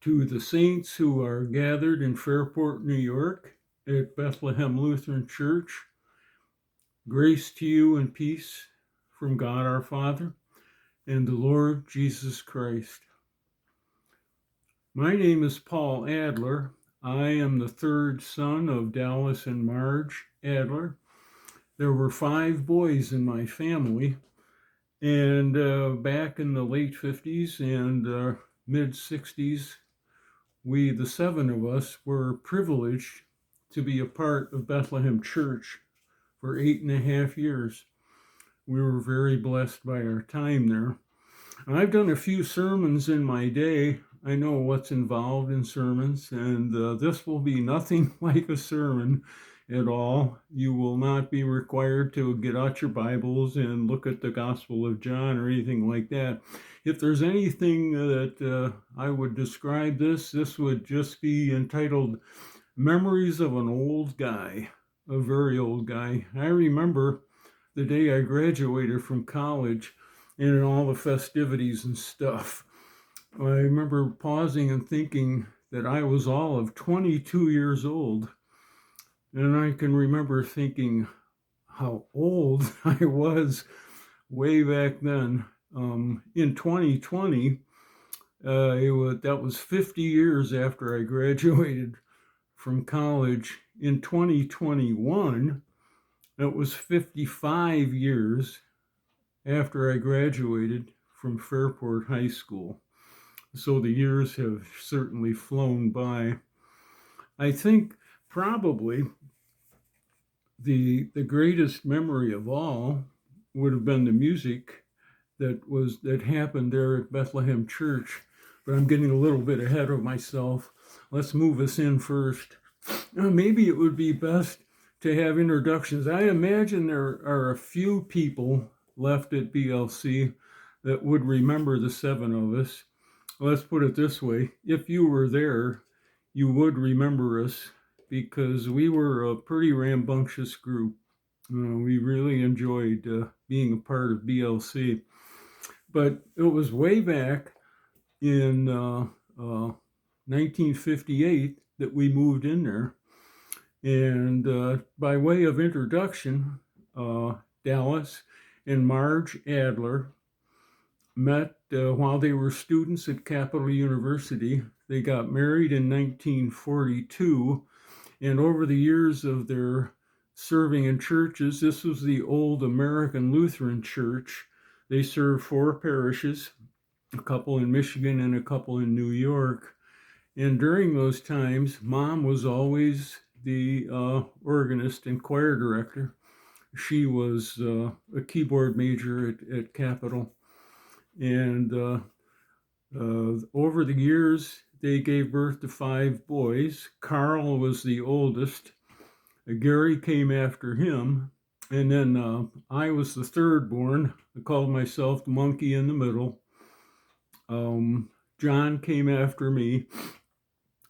To the saints who are gathered in Fairport, New York at Bethlehem Lutheran Church, grace to you and peace from God our Father and the Lord Jesus Christ. My name is Paul Adler. I am the third son of Dallas and Marge Adler. There were 5 boys in my family, and back in the late 50s and mid 60s, we, the 7 of us, were privileged to be a part of Bethlehem Church for 8.5 years. We were very blessed by our time there. I've done a few sermons in my day. I know what's involved in sermons, and this will be nothing like a sermon at all. You will not be required to get out your Bibles and look at the Gospel of John or anything like that. If there's anything that I would describe this would just be entitled Memories of an Old Guy, a very old guy. I remember the day I graduated from college and all the festivities and stuff. I remember pausing and thinking that I was all of 22 years old. And I can remember thinking how old I was way back then. In 2020, that was 50 years after I graduated from college. In 2021, it was 55 years after I graduated from Fairport High School. So the years have certainly flown by. I think probably the greatest memory of all would have been the music that happened there at Bethlehem Church. But I'm getting a little bit ahead of myself. Let's move us in first. Maybe it would be best to have introductions. I imagine there are a few people left at BLC that would remember the 7 of us. Let's put it this way. If you were there, you would remember us because we were a pretty rambunctious group. We really enjoyed being a part of BLC. But it was way back in 1958 that we moved in there. And by way of introduction, Dallas and Marge Adler met while they were students at Capital University. They got married in 1942, and over the years of their serving in churches, this was the old American Lutheran Church. They served 4 parishes, a couple in Michigan and a couple in New York. And during those times, Mom was always the organist and choir director. She was a keyboard major at Capital. And over the years, they gave birth to 5 boys. Carl was the oldest. Gary came after him. And then I was the third born. I called myself the monkey in the middle. John came after me.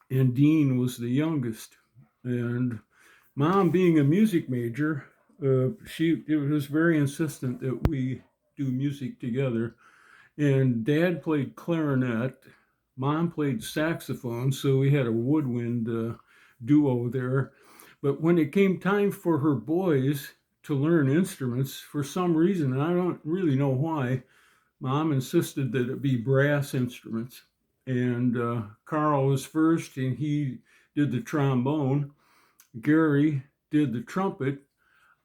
And Dean was the youngest. And Mom, being a music major, it was very insistent that we do music together. And Dad played clarinet, Mom played saxophone, so we had a woodwind duo there. But when it came time for her boys to learn instruments, for some reason, and I don't really know why, Mom insisted that it be brass instruments. And Carl was first, and he did the trombone. Gary did the trumpet.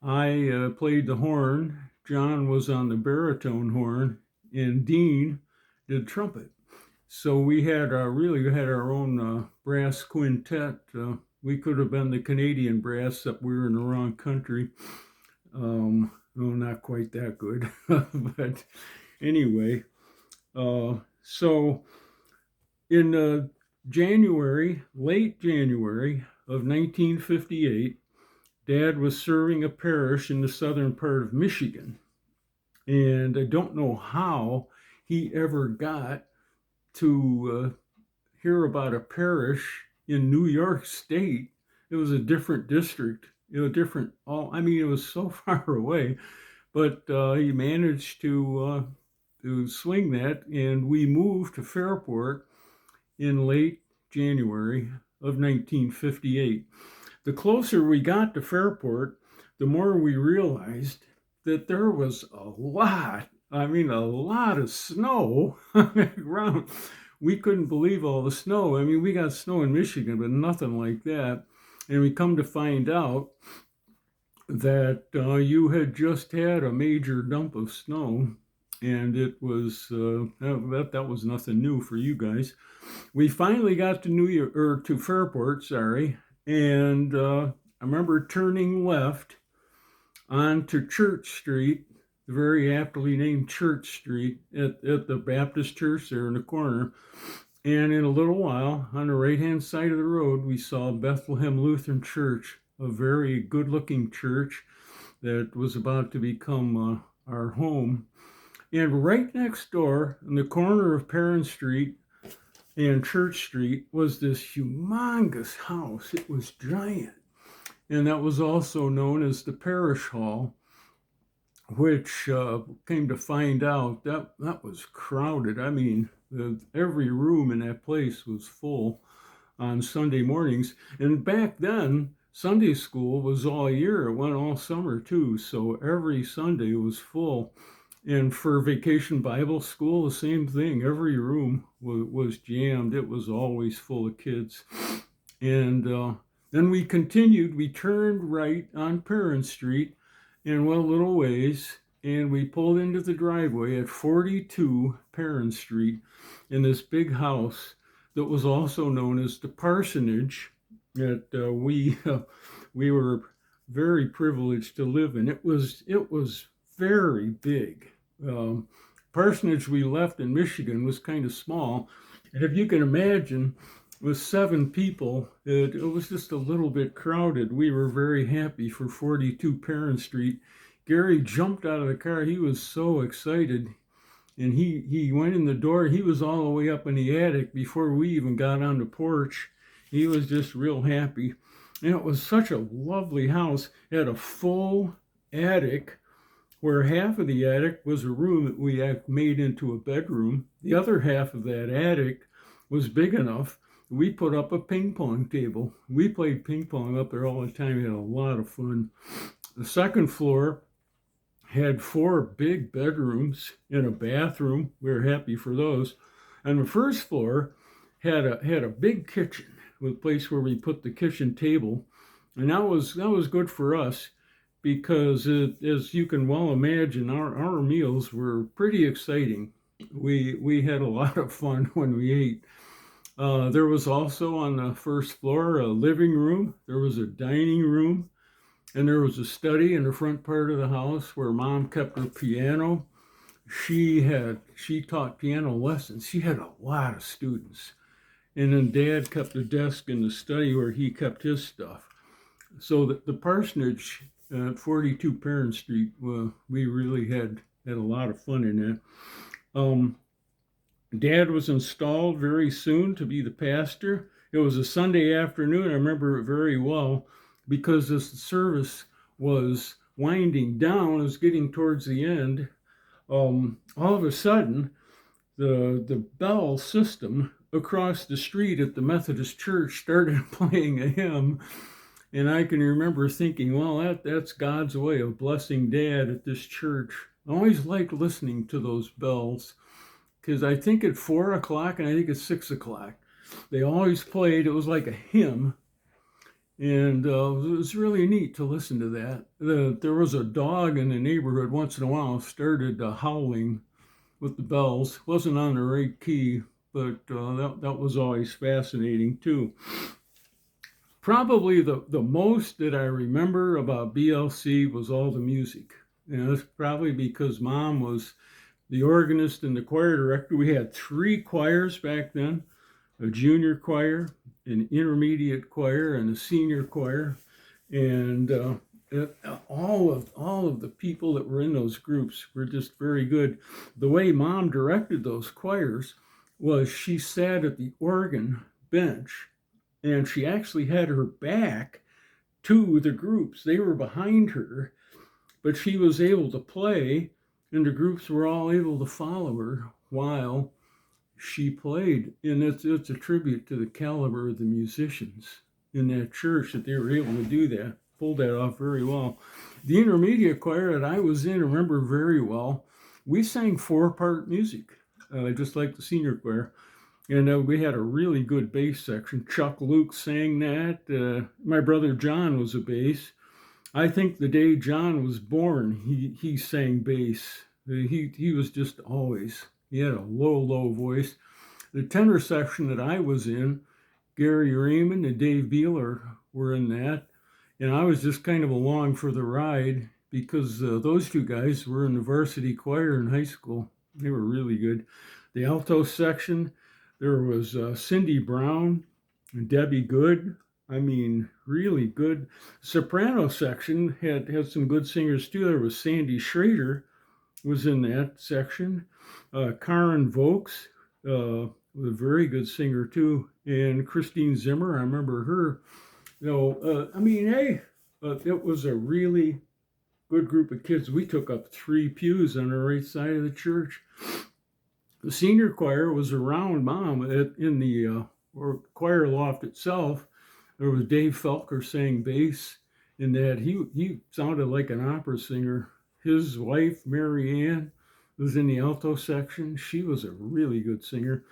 I played the horn. John was on the baritone horn, and Dean did trumpet. So we had our own brass quintet. We could have been the Canadian brass, except we were in the wrong country. Well, not quite that good, but anyway. So in late January of 1958, Dad was serving a parish in the southern part of Michigan. And I don't know how he ever got to hear about a parish in New York State. It was a different district. It was so far away. But he managed to swing that, and we moved to Fairport in late January of 1958. The closer we got to Fairport, the more we realized that there was a lot of snow on the ground. We couldn't believe all the snow. I mean, we got snow in Michigan, but nothing like that. And we come to find out that you had just had a major dump of snow, and it was that was nothing new for you guys. We finally got to to Fairport, sorry, and I remember turning left onto Church Street, the very aptly named Church Street at the Baptist church there in the corner. And in a little while, on the right-hand side of the road, we saw Bethlehem Lutheran Church, a very good-looking church that was about to become our home. And right next door, in the corner of Perrin Street and Church Street, was this humongous house. It was giant. And that was also known as the Parish Hall, which came to find out that was crowded. I mean, every room in that place was full on Sunday mornings. And back then, Sunday school was all year. It went all summer too. So every Sunday was full. And for Vacation Bible School, the same thing. Every room was jammed. It was always full of kids. And then we continued. We turned right on Perrin Street and went a little ways, and we pulled into the driveway at 42 Perrin Street in this big house that was also known as the parsonage that we were very privileged to live in. It was very big. Parsonage we left in Michigan was kind of small, and if you can imagine, with 7 people, it was just a little bit crowded. We were very happy for 42 Perrin Street. Gary jumped out of the car. He was so excited, and he went in the door. He was all the way up in the attic before we even got on the porch. He was just real happy. And it was such a lovely house. It had a full attic, where half of the attic was a room that we had made into a bedroom. The other half of that attic was big enough. We put up a ping pong table. We played ping pong up there all the time. We had a lot of fun. The second floor had 4 big bedrooms and a bathroom. We were happy for those. And the first floor had a big kitchen with a place where we put the kitchen table. And that was good for us because as you can well imagine, our meals were pretty exciting. We had a lot of fun when we ate. There was also on the first floor a living room. There was a dining room, and there was a study in the front part of the house where Mom kept her piano. She taught piano lessons. She had a lot of students. And then Dad kept a desk in the study where he kept his stuff. So the parsonage at 42 Perrin Street, we really had a lot of fun in that. Dad was installed very soon to be the pastor. It was a Sunday afternoon. I remember it very well because as the service was winding down, it was getting towards the end. All of a sudden, the bell system across the street at the Methodist Church started playing a hymn. And I can remember thinking, well, that's God's way of blessing Dad at this church. I always liked listening to those bells, because I think at 4 o'clock and I think at 6 o'clock, they always played. It was like a hymn, and it was really neat to listen to that. There was a dog in the neighborhood once in a while started howling with the bells. Wasn't on the right key, but that was always fascinating too. Probably the most that I remember about BLC was all the music. That's probably because Mom was the organist and the choir director. We had 3 choirs back then, a junior choir, an intermediate choir, and a senior choir. And all of the people that were in those groups were just very good. The way Mom directed those choirs was she sat at the organ bench, and she actually had her back to the groups. They were behind her, but she was able to play, and the groups were all able to follow her while she played, and it's a tribute to the caliber of the musicians in that church that they were able to do that, pull that off very well. The intermediate choir that I was in, I remember very well, we sang 4-part music, just like the senior choir. And we had a really good bass section. Chuck Luke sang that. My brother John was a bass. I think the day John was born, he sang bass. He was just always, he had a low voice. The tenor section that I was in, Gary Raymond and Dave Beeler were in that. And I was just kind of along for the ride because those two guys were in the varsity choir in high school. They were really good. The alto section, there was Cindy Brown and Debbie Good. I mean, really good. Soprano section had some good singers too. There was Sandy Schrader was in that section. Karen Vokes was a very good singer too. And Christine Zimmer, I remember her. It was a really good group of kids. We took up 3 pews on the right side of the church. The senior choir was around Mom in the choir loft itself. There was Dave Felker sang bass in that. He sounded like an opera singer. His wife, Mary Ann, was in the alto section. She was a really good singer.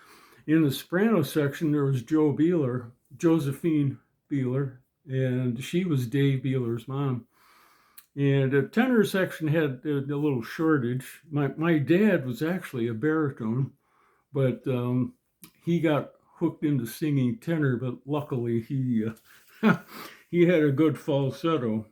In the soprano section, there was Josephine Beeler, and she was Dave Beeler's mom. And the tenor section had a little shortage. My dad was actually a baritone, but he got hooked into singing tenor, but luckily he he had a good falsetto.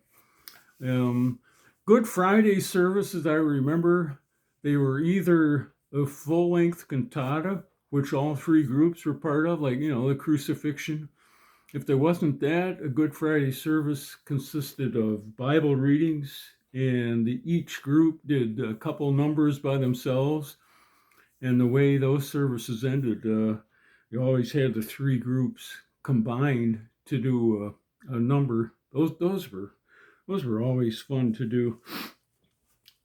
Good Friday services, I remember, they were either a full-length cantata, which all 3 groups were part of, like, the crucifixion. If there wasn't that, a Good Friday service consisted of Bible readings, and each group did a couple numbers by themselves. And the way those services ended, you always had the 3 groups combined to do a number. Those were always fun to do.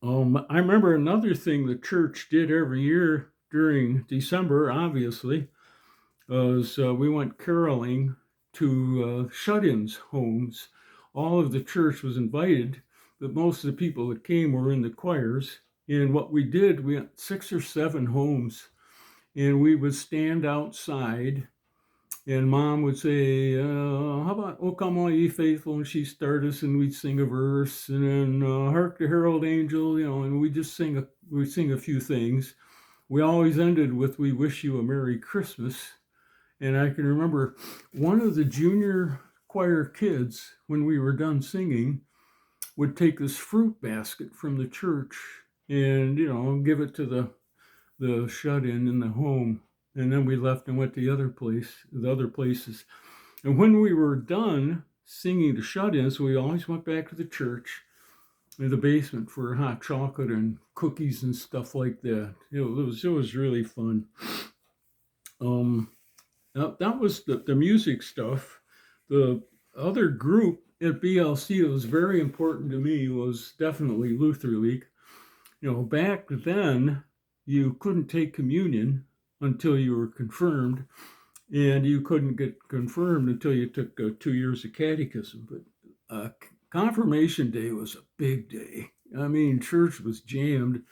I remember another thing the church did every year during December, obviously, was we went caroling to shut-ins homes. All of the church was invited, but most of the people that came were in the choirs. And what we did, we had 6 or 7 homes, and we would stand outside, and Mom would say, how about "O Come All Ye Faithful," and she'd start us, and we'd sing a verse, and then "Hark the Herald Angel," and we'd sing a few things. We always ended with "We Wish You a Merry Christmas." And I can remember one of the junior choir kids, when we were done singing, would take this fruit basket from the church and, give it to the shut-in in the home. And then we left and went to the other places. And when we were done singing the shut-ins, we always went back to the church in the basement for hot chocolate and cookies and stuff like that. It was really fun. That was the music stuff. The other group at BLC that was very important to me was definitely Luther League. Back then, you couldn't take communion until you were confirmed, and you couldn't get confirmed until you took 2 years of catechism. But confirmation day was a big day. I mean, church was jammed.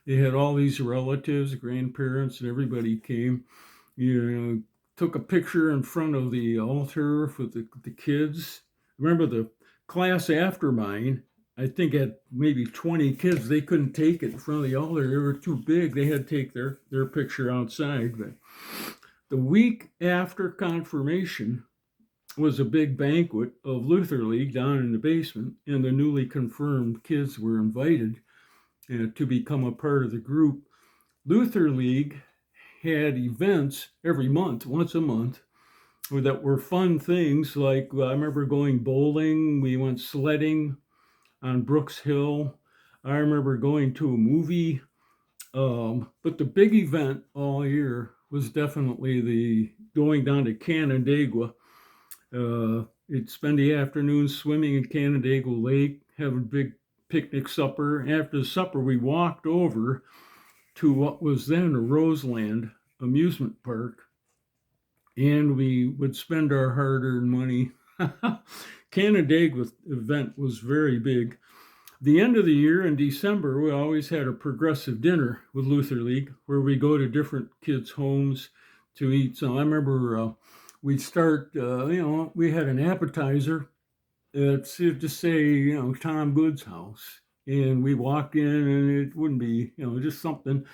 They had all these relatives, grandparents, and everybody came. Took a picture in front of the altar with the kids. Remember the class after mine, I think had maybe 20 kids. They couldn't take it in front of the altar. They were too big. They had to take their picture outside. But the week after confirmation was a big banquet of Luther League down in the basement, and the newly confirmed kids were invited to become a part of the group. Luther League had events every month, once a month, that were fun things. Like I remember going bowling. We went sledding on Brooks Hill. I remember going to a movie. But the big event all year was definitely the going down to Canandaigua. You'd spend the afternoon swimming in Canandaigua Lake, have a big picnic supper. After the supper, we walked over to what was then a Roseland amusement park, and we would spend our hard-earned money. Canandaigua event was very big. The end of the year in December, we always had a progressive dinner with Luther League where we go to different kids' homes to eat. So I remember we'd start, we had an appetizer. It's just say, Tom Good's house. And we walked in and it wouldn't be, just something.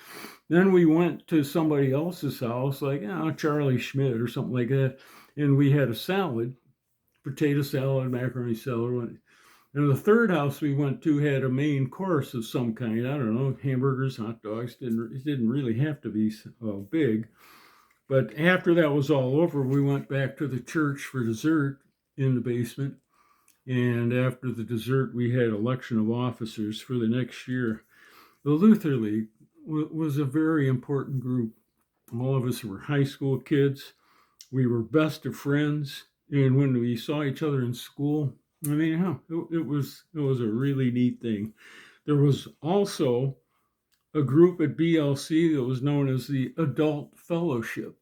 Then we went to somebody else's house, like, Charlie Schmidt or something like that. And we had a salad, potato salad, macaroni salad. And the third house we went to had a main course of some kind. I don't know, hamburgers, hot dogs. It didn't really have to be big. But after that was all over, we went back to the church for dessert in the basement. And after the dessert, we had election of officers for the next year. The Luther League was a very important group. All of us were high school kids. We were best of friends. And when we saw each other in school, it was a really neat thing. There was also a group at BLC that was known as the Adult Fellowship.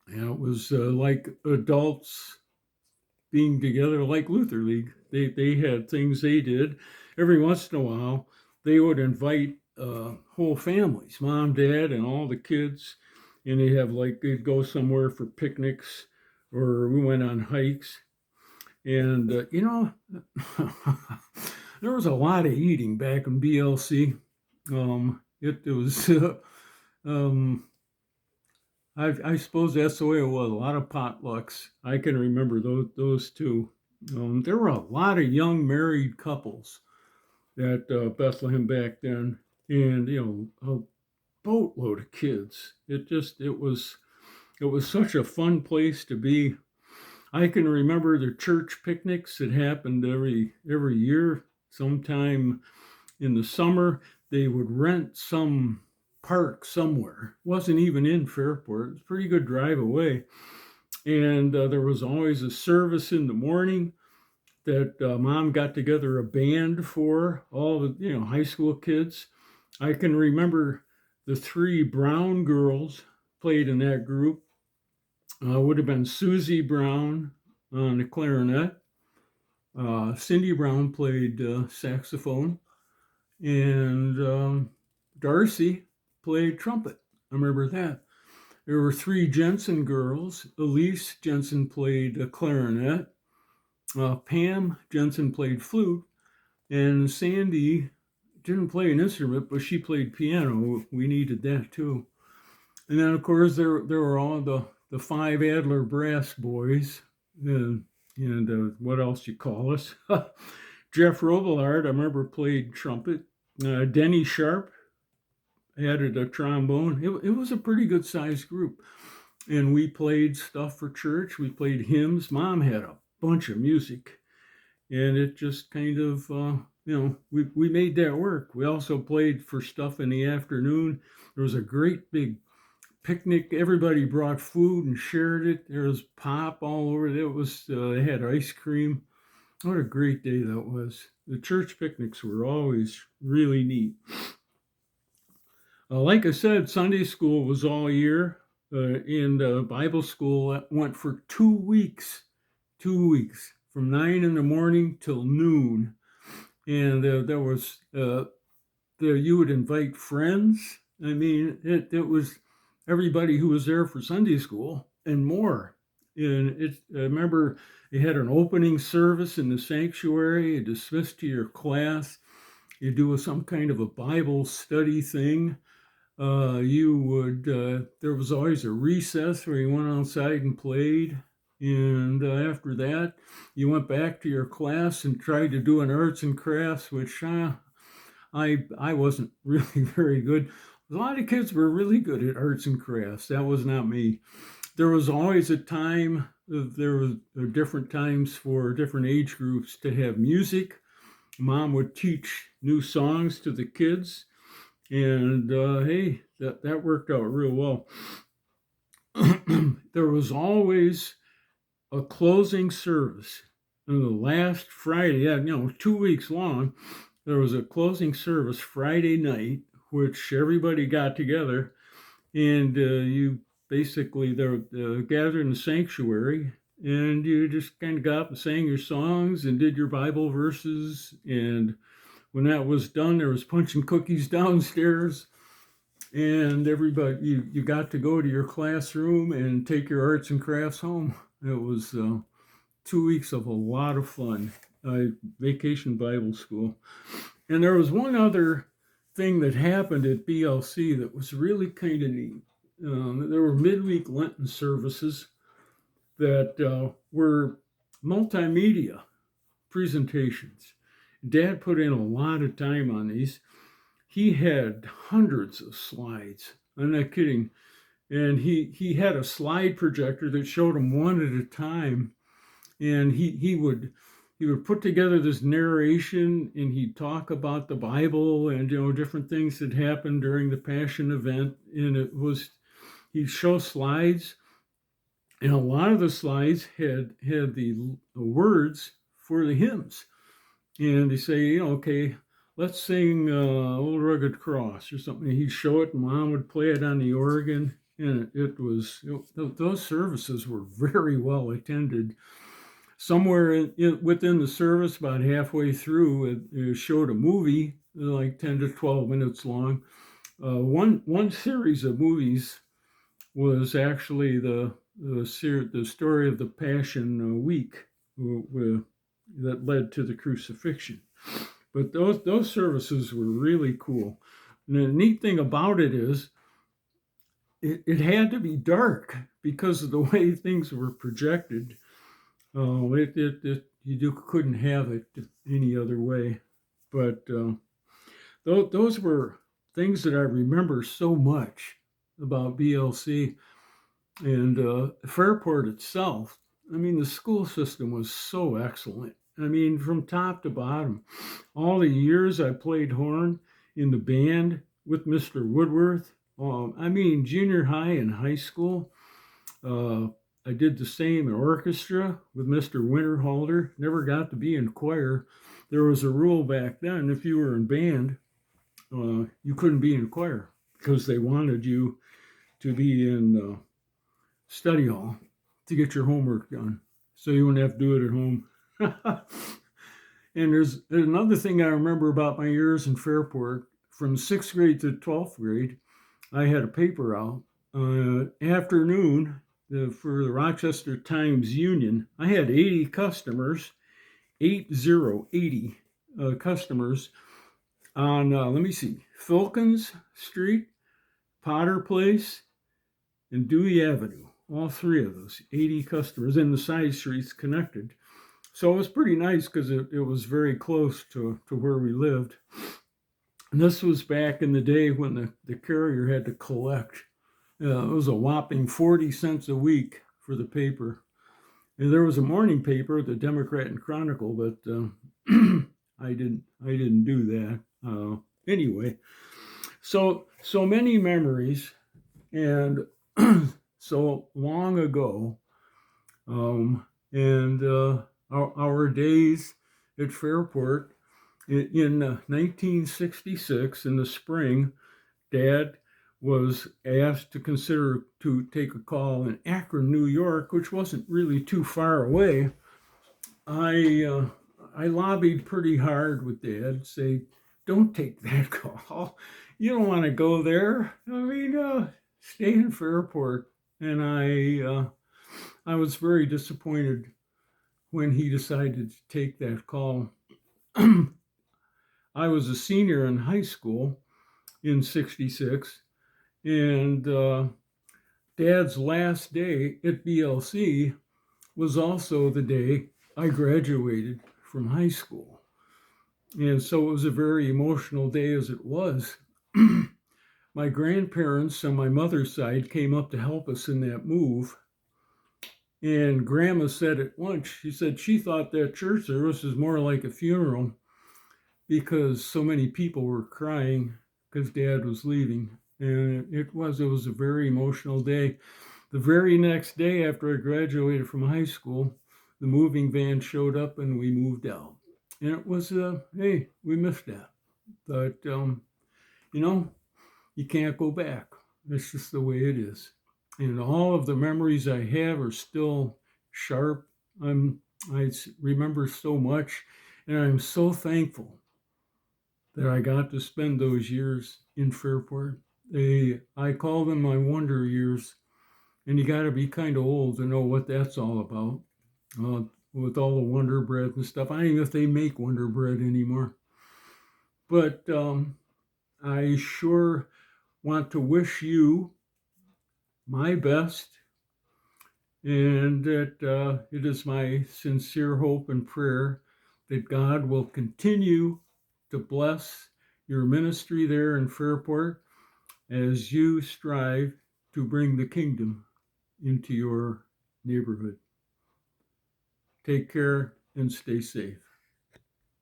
And it was like adults being together, like Luther League. They had things they did. Every once in a while, they would invite whole families, mom, dad, and all the kids. And they'd go somewhere for picnics, or we went on hikes. And, there was a lot of eating back in BLC. It was, I suppose that's the way it was. A lot of potlucks. I can remember those two. There were a lot of young married couples at Bethlehem back then, and a boatload of kids. It was such a fun place to be. I can remember the church picnics that happened every year. Sometime in the summer, they would rent some park somewhere. It wasn't even in Fairport. It was a pretty good drive away. And there was always a service in the morning that mom got together a band for all the high school kids. I can remember the 3 Brown girls played in that group. Would have been Susie Brown on the clarinet. Cindy Brown played saxophone, and Darcy played trumpet. I remember that. There were 3 Jensen girls. Elise Jensen played a clarinet. Pam Jensen played flute, and Sandy didn't play an instrument, but she played piano. We needed that too. And then, of course, there were all the 5 Adler brass boys, and what else you call us? Jeff Robillard, I remember, played trumpet. Denny Sharp added a trombone. It was a pretty good sized group. And we played stuff for church. We played hymns. Mom had a bunch of music. And it just kind of, we made that work. We also played for stuff in the afternoon. There was a great big picnic. Everybody brought food and shared it. There was pop all over. They had ice cream. What a great day that was. The church picnics were always really neat. Like I said, Sunday school was all year, and Bible school went for 2 weeks. 2 weeks, from 9 in the morning till noon. And there was, you would invite friends. It was everybody who was there for Sunday school and more. And I remember you had an opening service in the sanctuary, you dismissed to your class, you do some kind of a Bible study thing. There was always a recess where you went outside and played. And after that, you went back to your class and tried to do an arts and crafts, which I wasn't really very good. A lot of kids were really good at arts and crafts. That was not me. There was always a time, there were different times for different age groups to have music. Mom would teach new songs to the kids. And hey, that worked out real well. There was always a closing service. On the last Friday, 2 weeks long, there was a closing service Friday night, which everybody got together, and you basically they're gathered in the sanctuary, and you just kind of got up and sang your songs and did your Bible verses. And when that was done, there was punch and cookies downstairs, and everybody you got to go to your classroom and take your arts and crafts home. It was 2 weeks of a lot of fun. Vacation Bible school. And there was one other thing that happened at BLC that was really kind of neat. There were midweek Lenten services that were multimedia presentations. Dad put in a lot of time on these. He had hundreds of slides. I'm not kidding. And he had a slide projector that showed them one at a time. And he would put together this narration, and he'd talk about the Bible and different things that happened during the Passion event. And he'd show slides, and a lot of the slides had the words for the hymns. And they say, okay, let's sing Old Rugged Cross or something. He'd show it, and Mom would play it on the organ. And those services were very well attended. Somewhere within the service, about halfway through, it showed a movie like 10 to 12 minutes long. One series of movies was actually the story of the Passion Week that led to the crucifixion. But those services were really cool. And the neat thing about it is it had to be dark because of the way things were projected. You couldn't have it any other way. But those were things that I remember so much about BLC. And Fairport itself, I mean, the school system was so excellent. I mean, from top to bottom. All the years I played horn in the band with Mr. Woodworth, I mean, junior high and high school, I did the same in orchestra with Mr. Winterhalter. Never got to be in choir. There was a rule back then, if you were in band, you couldn't be in choir because they wanted you to be in study hall to get your homework done, so you wouldn't have to do it at home. And there's another thing I remember about my years in Fairport. From 6th grade to 12th grade, I had a paper out. Afternoon, for the Rochester Times Union, I had 80 customers, 80 customers on, Filkins Street, Potter Place, and Dewey Avenue. All three of those, 80 customers, and the side streets connected. So it was pretty nice because it was very close to where we lived. And this was back in the day when the carrier had to collect. It was a whopping 40 cents a week for the paper. And there was a morning paper, the Democrat and Chronicle, but I didn't do that. Anyway, so many memories, and so long ago, and our days at Fairport in 1966 in the spring, Dad was asked to consider to take a call in Akron, New York, which wasn't really too far away. I lobbied pretty hard with Dad, say, don't take that call. You don't want to go there. I mean, stay in Fairport. And I was very disappointed when he decided to take that call. I was a senior in high school in 66. And Dad's last day at BLC was also the day I graduated from high school. And so it was a very emotional day as it was. My grandparents on my mother's side came up to help us in that move. And Grandma said at lunch, she said she thought that church service was more like a funeral because so many people were crying because Dad was leaving. And it was a very emotional day. The very next day after I graduated from high school, the moving van showed up and we moved out. And it was, hey, we missed that. But, you can't go back. That's just the way it is. And all of the memories I have are still sharp. I remember so much, and I'm so thankful that I got to spend those years in Fairport. I call them my wonder years, and you got to be kind of old to know what that's all about. With all the Wonder Bread and stuff, I don't know if they make Wonder Bread anymore, but I sure want to wish you my best, and that it is my sincere hope and prayer that God will continue to bless your ministry there in Fairport as you strive to bring the kingdom into your neighborhood. Take care and stay safe.